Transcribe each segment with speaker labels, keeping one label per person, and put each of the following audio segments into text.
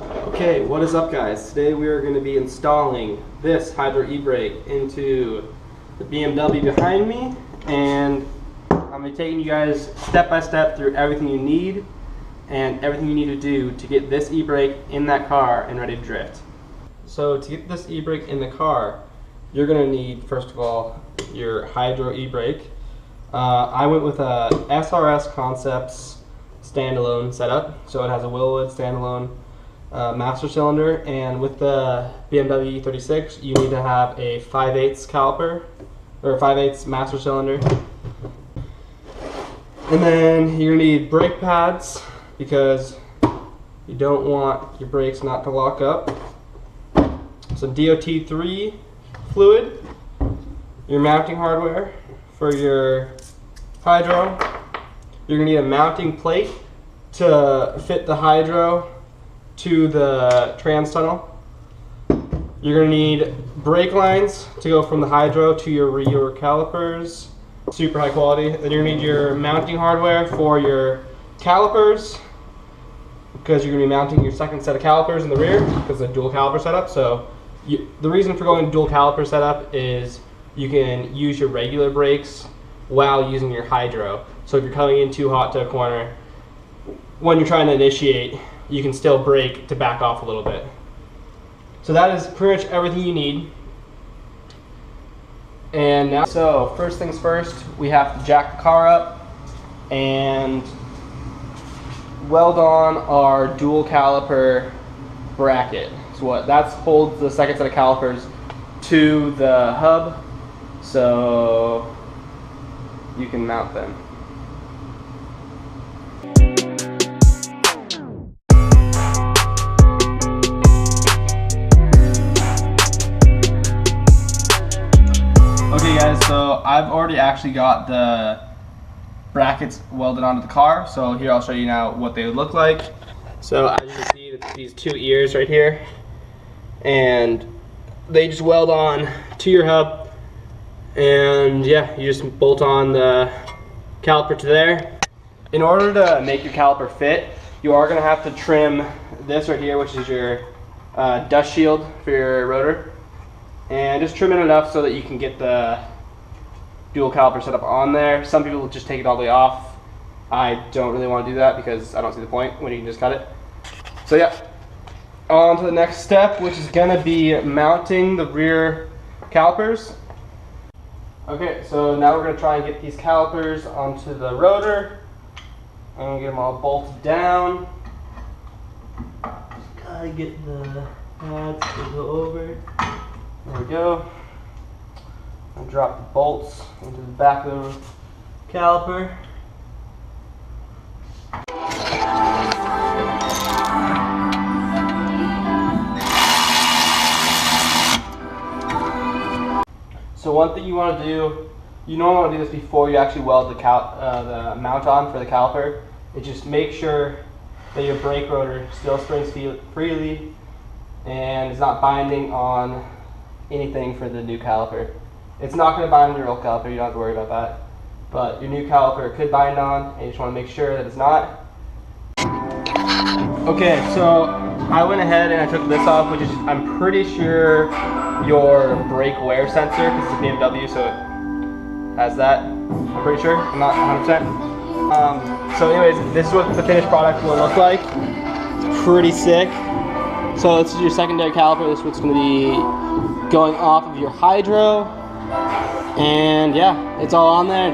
Speaker 1: Okay, what is up guys? Today we are going to be installing this hydro e-brake into the BMW behind me, and I'm going to be taking you guys step by step through everything you need and everything you need to do to get this e-brake in that car and ready to drift. So to get this e-brake in the car, you're going to need, first of all, your hydro e-brake. I went with a SRS Concepts standalone setup, so it has a Willwood standalone master cylinder, and with the BMW E36 you need to have a 5/8 caliper or 5/8 master cylinder. And then you're going to need brake pads because you don't want your brakes not to lock up. Some DOT3 fluid, your mounting hardware for your hydro. You're going to need a mounting plate to fit the hydro to the trans tunnel. You're going to need brake lines to go from the hydro to your rear calipers, super high quality. Then you're going to need your mounting hardware for your calipers, because you're going to be mounting your second set of calipers in the rear because it's a dual caliper setup. So the reason for going dual caliper setup is you can use your regular brakes while using your hydro. So if you're coming in too hot to a corner, when you're trying to initiate, you can still brake to back off a little bit. So that is pretty much everything you need. And now, so first things first, we have to jack the car up and weld on our dual caliper bracket. So that holds the second set of calipers to the hub, so you can mount them. Okay guys, so I've already actually got the brackets welded onto the car, so here I'll show you now what they would look like. So as you can see, these two ears right here, and they just weld on to your hub, and yeah, you just bolt on the caliper to there. In order to make your caliper fit, you are going to have to trim this right here, which is your dust shield for your rotor, and just trim it enough so that you can get the dual caliper setup on there. Some people just take it all the way off. I don't really want to do that because I don't see the point when you can just cut it. So yeah, on to the next step, which is going to be mounting the rear calipers. Okay, so now we're going to try and get these calipers onto the rotor. I'm going to get them all bolted down. Just gotta get the pads to go over. There we go. I'll drop the bolts into the back of the caliper. So one thing you want to do, you don't want to do this before you actually weld the mount on for the caliper, is just make sure that your brake rotor still springs freely and is not binding on anything for the new caliper. It's not going to bind on your old caliper, you don't have to worry about that. But your new caliper could bind on, and you just want to make sure that it's not. Okay, so I went ahead and I took this off, which is, I'm pretty sure, your brake wear sensor, because it's a BMW, so it has that. I'm pretty sure, I'm not 100%. So anyways, this is what the finished product will look like. It's pretty sick. So this is your secondary caliper. This is what's going to be going off of your hydro. And yeah, it's all on there.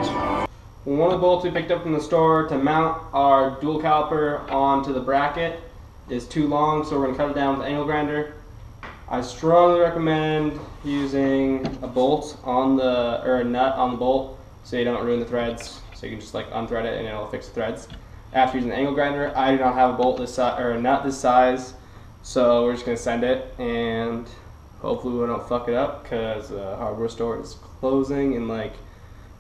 Speaker 1: One of the bolts we picked up from the store to mount our dual caliper onto the bracket is too long, so we're going to cut it down with an angle grinder. I strongly recommend using a bolt on the, or a nut on the bolt, so you don't ruin the threads. So you can just like unthread it and it'll fix the threads. After using the angle grinder, I do not have a bolt this size or a nut this size, so we're just going to send it, and hopefully we don't fuck it up because the hardware store is closing in like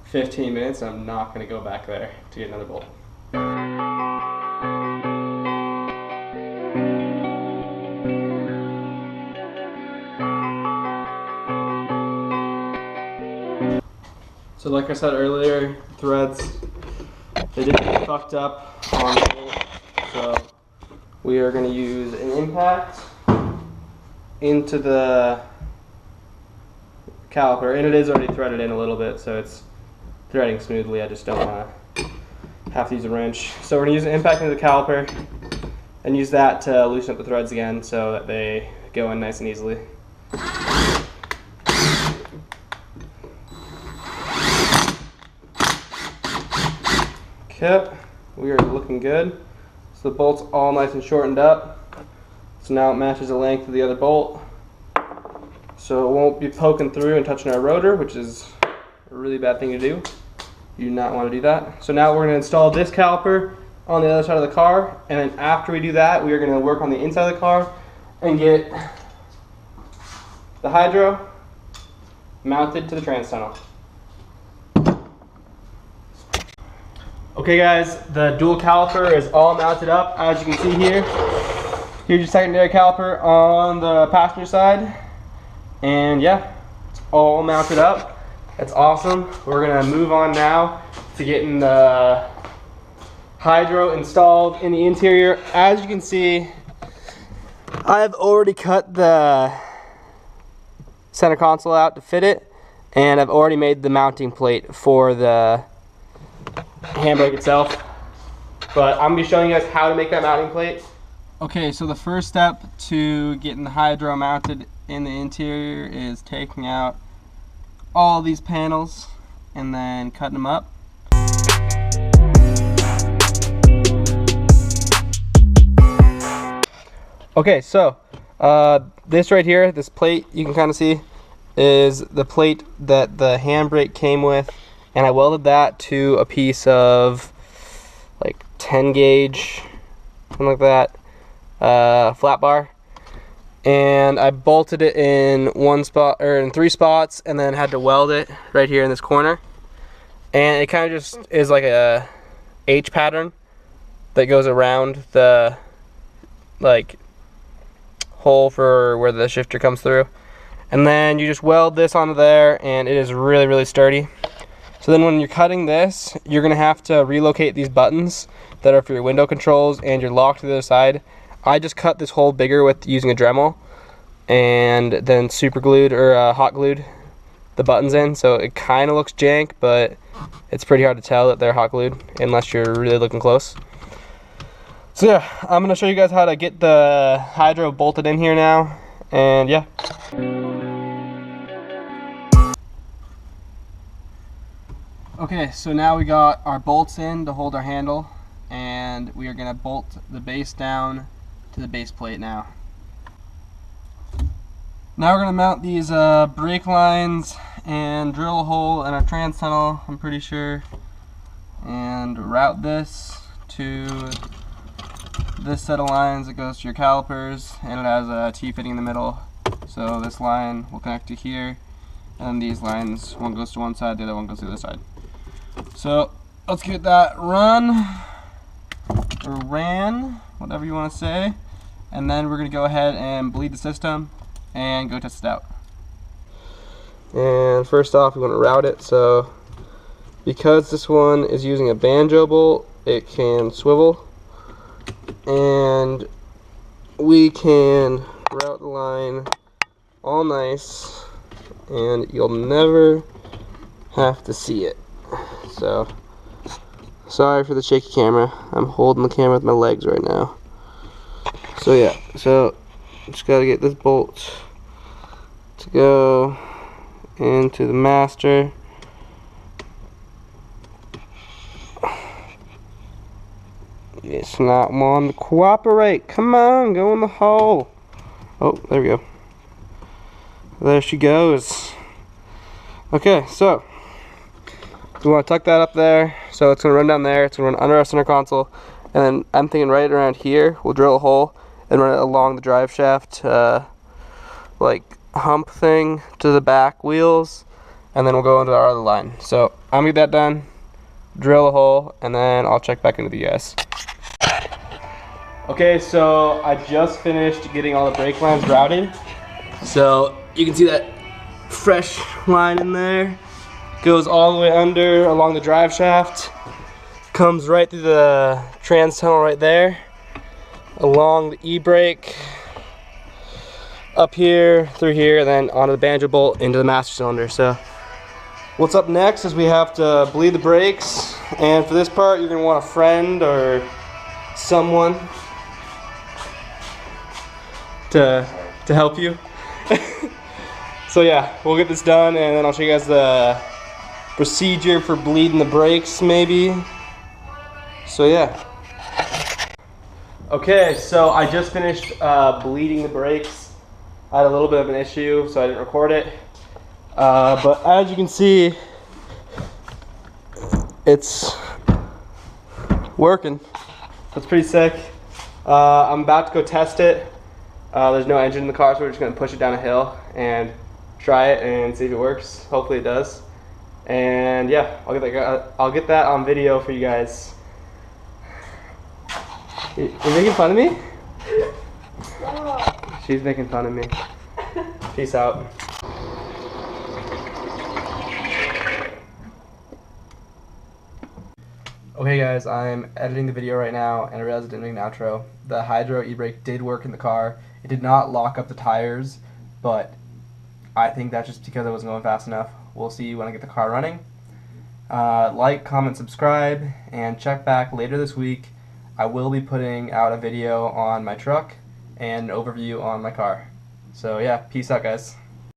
Speaker 1: 15 minutes. I'm not going to go back there to get another bolt. So like I said earlier, threads, they did get fucked up on the bolt, so we are going to use an impact into the caliper, and it is already threaded in a little bit, so it's threading smoothly. I just don't want to have to use a wrench. So we're going to use an impact into the caliper and use that to loosen up the threads again so that they go in nice and easily. Okay, we are looking good. So the bolt's all nice and shortened up. So now it matches the length of the other bolt. So it won't be poking through and touching our rotor, which is a really bad thing to do. You do not want to do that. So now we're going to install this caliper on the other side of the car, and then after we do that, we are going to work on the inside of the car and get the hydro mounted to the trans tunnel. Okay guys, the dual caliper is all mounted up. As you can see here, here's your secondary caliper on the passenger side. And yeah, it's all mounted up. That's awesome. We're gonna move on now to getting the hydro installed in the interior. As you can see, I've already cut the center console out to fit it, and I've already made the mounting plate for the handbrake itself, but I'm gonna be showing you guys how to make that mounting plate. Okay, so the first step to getting the hydro mounted in the interior is taking out all these panels and then cutting them up. Okay, so this right here, this plate you can kind of see is the plate that the handbrake came with, and I welded that to a piece of like 10 gauge, something like that, flat bar, and I bolted it in one spot, or in 3 spots, and then had to weld it right here in this corner. And it kind of just is like a H pattern that goes around the like hole for where the shifter comes through, and then you just weld this onto there, and it is really, really sturdy. So then when you're cutting this, you're gonna have to relocate these buttons that are for your window controls and your lock to the other side. I just cut this hole bigger with using a Dremel, and then super glued or hot glued the buttons in, so it kind of looks jank, but it's pretty hard to tell that they're hot glued unless you're really looking close. So yeah, I'm gonna show you guys how to get the hydro bolted in here now, and yeah. Okay, so now we got our bolts in to hold our handle, and we are gonna bolt the base down to the base plate now. Now we're gonna mount these brake lines and drill a hole in our trans tunnel, I'm pretty sure, and route this to this set of lines that goes to your calipers, and it has a T-fitting in the middle. So this line will connect to here, and these lines, one goes to one side, the other one goes to the other side. So let's get that run, or ran, whatever you want to say, and then we're going to go ahead and bleed the system and go test it out. And first off, we want to route it. So because this one is using a banjo bolt, it can swivel, and we can route the line all nice, and you'll never have to see it. So sorry for the shaky camera. I'm holding the camera with my legs right now. So yeah, so just gotta get this bolt to go into the master. It's not wanting to cooperate. Come on, go in the hole. Oh, there we go. There she goes. Okay, so we want to tuck that up there. So it's going to run down there. It's going to run under our center console. And then I'm thinking right around here, we'll drill a hole and run it along the drive shaft, like hump thing to the back wheels. And then we'll go into our other line. So I'm going to get that done, drill a hole, and then I'll check back into the US. Okay, so I just finished getting all the brake lines routed. So you can see that fresh line in there. Goes all the way under along the drive shaft. Comes right through the trans tunnel right there. along the e-brake, up here, through here, and then onto the banjo bolt into the master cylinder. So what's up next is we have to bleed the brakes, and for this part you're going to want a friend or someone to help you. So yeah, we'll get this done and then I'll show you guys the procedure for bleeding the brakes maybe. So yeah. Okay, so I just finished bleeding the brakes. I had a little bit of an issue, so I didn't record it. But as you can see, it's working. That's pretty sick. I'm about to go test it. There's no engine in the car, so we're just gonna push it down a hill and try it and see if it works. Hopefully it does. And yeah, I'll get that on video for you guys. You're making fun of me? She's making fun of me. Peace out. Okay guys, I'm editing the video right now and I realized I didn't make an outro. The hydro e-brake did work in the car. It did not lock up the tires, but I think that's just because I wasn't going fast enough. We'll see when I get the car running. Like, comment, subscribe, and check back later this week. I will be putting out a video on my truck and an overview on my car. So yeah, peace out guys.